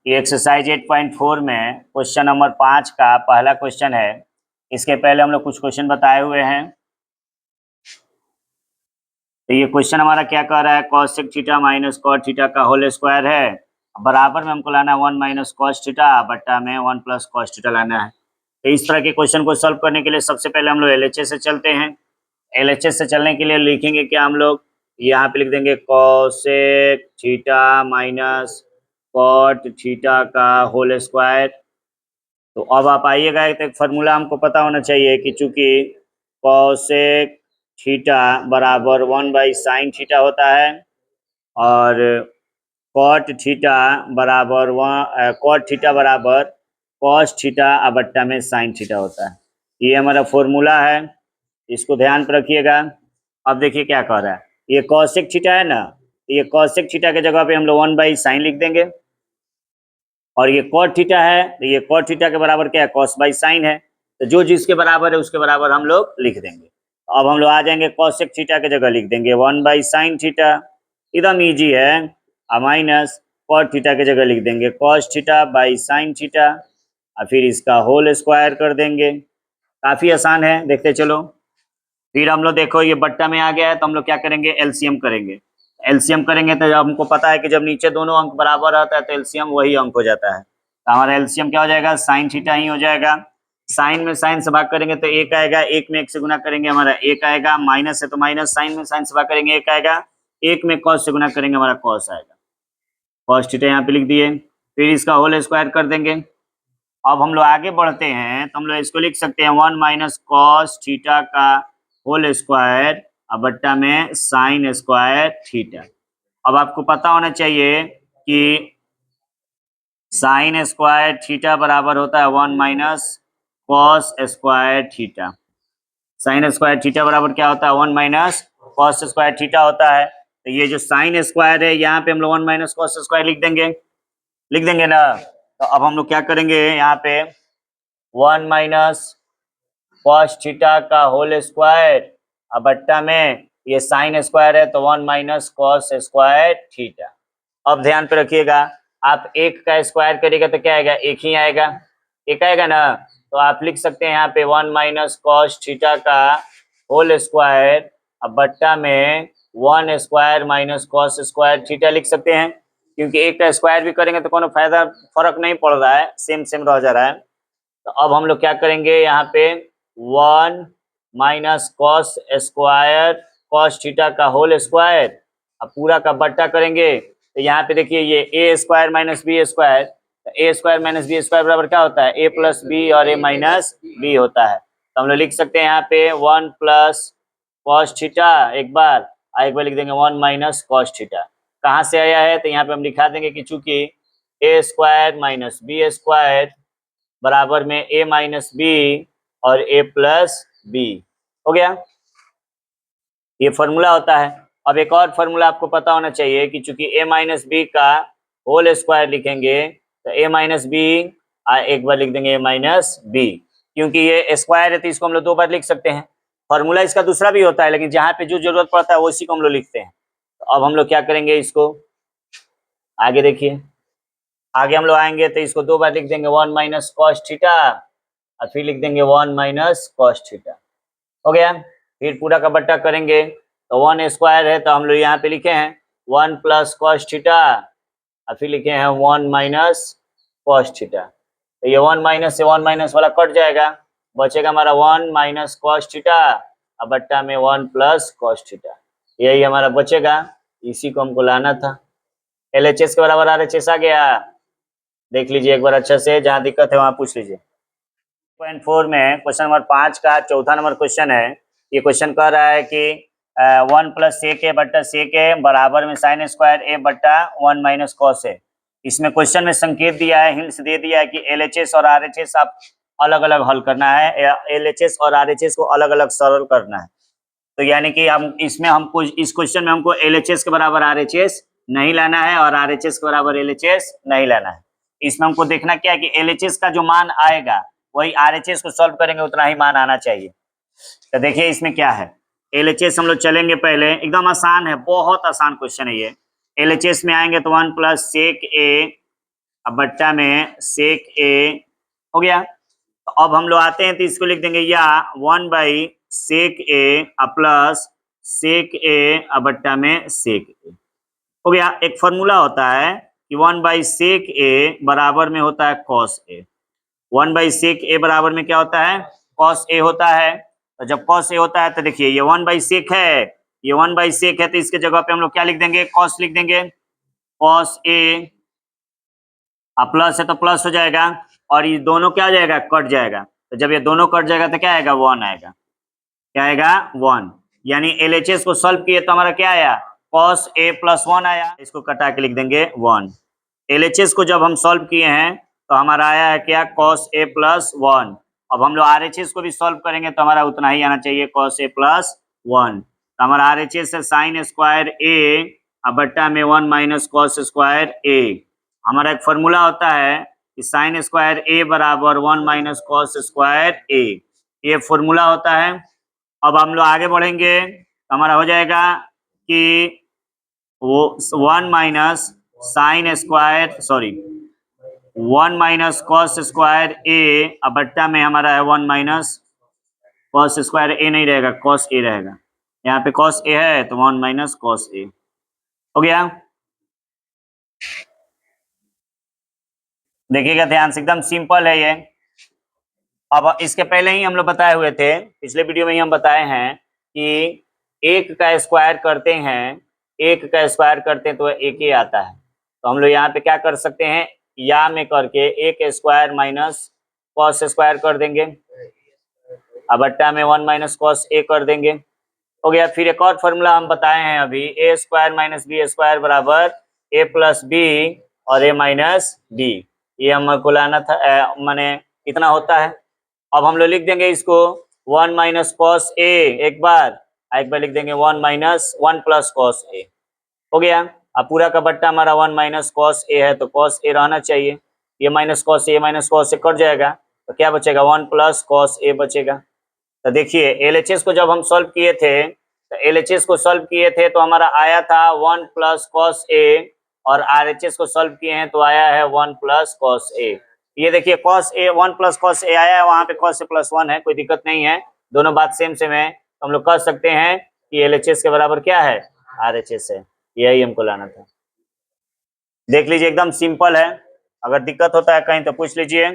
ये एक्सरसाइज 8.4 में question number 5 का पहला क्वेश्चन है। इसके पहले हम लोग कुछ क्वेश्चन बताए हुए हैं। तो ये क्वेश्चन हमारा क्या कह रहा है, cos sec theta minus cot theta का होल स्क्वायर है। बराबर में हमको लाना है 1 माइनस कॉस थीटा बट्टा में 1 प्लस कॉस थीटा लाना है। तो इस तरह के क्वेश्चन को सॉल्व करने के लिए सबसे पहले हम लोग एलएचएस से चलते हैं। एलएचएस से चलने के लिए लिखेंगे क्या हम लोग, यहाँ पे लिख देंगे cosec theta minus cot theta का होल स्क्वायर। तो अब आप आइएगा, एक फार्मूला हमको पता होना चाहिए कि चूंकि cosec थीटा बराबर 1/sin थीटा होता है और cot थीटा बराबर cot थीटा बराबर cos थीटा बट्टा में sin थीटा होता है। ये हमारा फॉर्मूला है, इसको ध्यान पर रखिएगा। अब देखिए क्या कह रहा है, ये cosec थीटा है ना, ये cosec थीटा के जगह पे हम लोग 1/sin लिख देंगे और ये cot थीटा है तो ये cot थीटा के बराबर क्या है, cos/sin है। तो जो जिसके बराबर है उसके बराबर हम लोग लिख देंगे। अब हम लोग आ जाएंगे cosec थीटा के जगह लिख देंगे 1/sin थीटा, एकदम इजी है। माइनस cot थीटा के जगह लिख देंगे cos theta by sin theta और फिर इसका होल स्क्वायर कर देंगे। काफी आसान है, देखते चलो। फिर हम लोग देखो ये बट्टा में आ गया है तो हम लोग क्या करेंगे, एलसीएम करेंगे। एलसीएम करेंगे तो हमको पता है कि जब नीचे दोनों अंक बराबर रहता है तो एलसीएम वही अंक हो जाता है। तो हमारा एलसीएम क्या हो जाएगा, साइन थीटा ही हो जाएगा। साइन में साइन से भाग करेंगे तो एक आएगा, एक में एक से गुना करेंगे हमारा एक आएगा, माइनस है तो माइनस, साइन में साइन से भाग करेंगे एक आएगा, एक में कॉस से गुना करेंगे हमारा कॉस आएगा। कॉस थीटा यहाँ पे लिख दिए, फिर इसका होल स्क्वायर कर देंगे। अब हम लोग आगे बढ़ते हैं तो हम लोग इसको लिख सकते हैं 1 माइनस कॉस थीटा का होल स्क्वायर और बट्टा में साइन स्क्वायर थीटा। अब आपको पता होना चाहिए कि साइन स्क्वायर थीटा बराबर होता है 1 minus cos square theta. Sine square theta बराबर क्या होता है, 1 माइनस कॉस स्क्वायर थीटा होता है। तो ये जो साइन स्क्वायर है यहाँ पे हम लोग 1 माइनस कॉस स्क्वायर लिख देंगे ना। तो अब हम लोग क्या करेंगे, यहाँ पे 1 माइनस कॉस थीटा का होल स्क्वायर और बट्टा में ये साइन स्क्वायर है तो 1 माइनस कॉस स्क्वायर थीटा। अब ध्यान पे रखिएगा, आप एक का स्क्वायर करिएगा तो क्या आएगा, एक ही आएगा, एक आएगा ना। तो आप लिख सकते हैं यहाँ पे 1 माइनस कॉस थीटा का होल स्क्वायर और बट्टा में 1 square minus cos square theta लिख सकते हैं, क्योंकि एक का स्क्वायर भी करेंगे तो कोनो फायदा फर्क नहीं पड़ रहा है, सेम सेम रह जा रहा है। तो अब हम लोग क्या करेंगे, यहाँ पे 1 minus cos square cos theta का होल स्क्वायर अब पूरा का बट्टा करेंगे। तो यहाँ पे देखिए ये ए स्क्वायर माइनस बी स्क्वायर, तो ए स्क्वायर माइनस बी स्क्वायर बराबर क्या होता है, ए प्लस बी और ए माइनस बी होता है। तो हम लोग लिख सकते हैं यहाँ पे 1 प्लस कॉस थीटा एक बार और एक बार लिख देंगे 1 माइनस कॉस थीटा। कहाँ से आया है, तो यहाँ पे हम दिखा देंगे कि चूंकि ए स्क्वायर माइनस बी स्क्वायर बराबर में ए माइनस बी और ए प्लस बी हो गया, ये फॉर्मूला होता है। अब एक और फॉर्मूला आपको पता होना चाहिए कि चूंकि ए माइनस बी का होल स्क्वायर लिखेंगे तो ए माइनस बी एक बार लिख देंगे ए माइनस बी, क्योंकि ये स्क्वायर है तो इसको हम लोग दो बार लिख सकते हैं। फॉर्मूला इसका दूसरा भी होता है लेकिन जहाँ पे जो जरूरत पड़ता है उसी को हम लोग लिखते हैं। तो अब हम लोग क्या करेंगे, इसको आगे देखिए, आगे हम लोग आएंगे तो इसको दो बार लिख देंगे 1 माइनस कॉस थीटा और फिर लिख देंगे 1 माइनस कॉस थीटा हो गया। फिर पूरा का बट्टा करेंगे तो 1 स्क्वायर है तो हम लोग यहाँ पे लिखे हैं 1 प्लस कॉस थीटा और फिर लिखे हैं 1 माइनस कॉस थीटा। तो ये 1 माइनस से 1 माइनस वाला कट जाएगा, बचेगा हमारा 1 माइनस कॉस थीटा और बट्टा में 1 प्लस कॉस थीटा, यही हमारा बचेगा। इसी को हमको लाना था। एलएचएस के बराबर आरएचएस आ गया, देख लीजिए एक बार अच्छा से, जहाँ दिक्कत है वहाँ पूछ लीजिए। 4 में क्वेश्चन नंबर 5 का चौथा नंबर क्वेश्चन है। ये क्वेश्चन कह रहा है कि 1 प्लस सेक ए बट्टा सेक ए बराबर में साइन स्क्वायर ए बट्टा 1 माइनस कॉस ए। इसमें क्वेश्चन में संकेत दिया है, हिंट्स दे दिया है कि एलएचएस और आरएचएस आप अलग अलग हल करना है, एलएचएस और आरएचएस को अलग अलग सरल करना है। तो यानी कि हम इसमें हमको इस क्वेश्चन में हमको एलएचएस के बराबर आरएचएस नहीं लाना है और आरएचएस के बराबर एलएचएस नहीं लाना है। इसमें हमको देखना क्या है कि एलएचएस का जो मान आएगा वही आरएचएस को सॉल्व करेंगे उतना ही मान आना चाहिए। तो देखिए इसमें क्या है, एलएचएस हम लोग चलेंगे पहले, एकदम आसान है, बहुत आसान क्वेश्चन है ये। एलएचएस में आएंगे तो 1 प्लस सेक ए अब बट्टा में सेक ए हो गया। तो अब हम लोग आते हैं तो इसको लिख देंगे या 1/सेक ए प्लस सेक ए अब बट्टा में सेक ए हो गया। एक फॉर्मूला होता है कि 1/सेक ए बराबर में होता है कॉस ए। 1/सेक ए बराबर में क्या होता है? कॉस ए होता है। तो जब कॉस ए होता है तो देखिए ये 1/सेक है, ये 1/सेक है, तो इसके जगह पे हम लोग क्या लिख देंगे? कॉस लिख देंगे। कॉस ए प्लस है तो प्लस हो जाएगा, और ये दोनों क्या हो जाएगा? कट जाएगा। तो जब ये दोनों कट जाएगा तो क्या आएगा? 1 आएगा। क्या आएगा? 1। यानी एलएचएस को सॉल्व किए तो हमारा क्या आया? कॉस ए प्लस 1 आया। इसको कटा के लिख देंगे 1। एलएचएस को जब हम सॉल्व किए हैं तो हमारा आया है क्या? Cos A plus 1। अब हम लोग आरएचएस को भी सॉल्व करेंगे तो हमारा उतना ही आना चाहिए, कॉस ए प्लस 1। तो हमारा आरएचएस है साइन स्क्वायर ए बट्टा में 1 माइनस कॉस स्क्वायर ए। हमारा एक फॉर्मूला होता है कि साइन स्क्वायर ए बराबर 1 माइनस कॉस स्क्वायर ए, ये फॉर्मूला होता है। अब हम लोग आगे बढ़ेंगे तो हमारा हो जाएगा कि वो 1 minus sine square 1 minus cos square A बट्टा में हमारा है 1 माइनस कॉस स्क्वायर ए नहीं रहेगा, कॉस ए रहेगा। यहाँ पे कॉस ए है तो 1 माइनस कॉस ए हो गया। देखिएगा ध्यान से, एकदम सिंपल है ये। अब इसके पहले ही हम लोग बताए हुए थे, पिछले वीडियो में ही हम बताए हैं कि एक का स्क्वायर करते हैं, एक का स्क्वायर करते हैं तो एक ही आता है। तो हम लोग यहाँ पे क्या कर सकते हैं? या में करके एक स्क्वायर माइनस कॉस स्क्वायर कर देंगे, अब बट्टा में 1 माइनस कॉस ए कर देंगे, हो गया। फिर एक और फॉर्मूला हम बताए हैं अभी, ए स्क्वायर माइनस बी स्क्वायर बराबर ए प्लस बी और ए माइनस बी। ये हमको लाना था, माने कितना होता है। अब हम लोग लिख देंगे इसको 1 माइनस कॉस ए एक बार लिख देंगे 1 माइनस 1 प्लस कॉस ए हो गया। अब पूरा का बट्टा हमारा 1 माइनस कॉस ए है तो कॉस ए रहना चाहिए, ये माइनस कॉस ए कट जाएगा तो क्या बचेगा? 1 प्लस कॉस ए बचेगा। तो देखिए एलएचएस को जब हम सॉल्व किए थे तो हमारा आया था 1 प्लस कॉस ए, और आरएचएस को सॉल्व किए हैं तो आया है 1 प्लस कॉस ए। ये देखिए cos A 1 plus cos A आया है, वहां पे कॉस ए प्लस 1 है, कोई दिक्कत नहीं है, दोनों बात सेम सेम है। तो हम लोग कह सकते हैं कि एलएचएस के बराबर क्या है? आरएचएस है। यही हमको लाना था। देख लीजिए एकदम सिंपल है, अगर दिक्कत होता है कहीं तो पूछ लीजिए।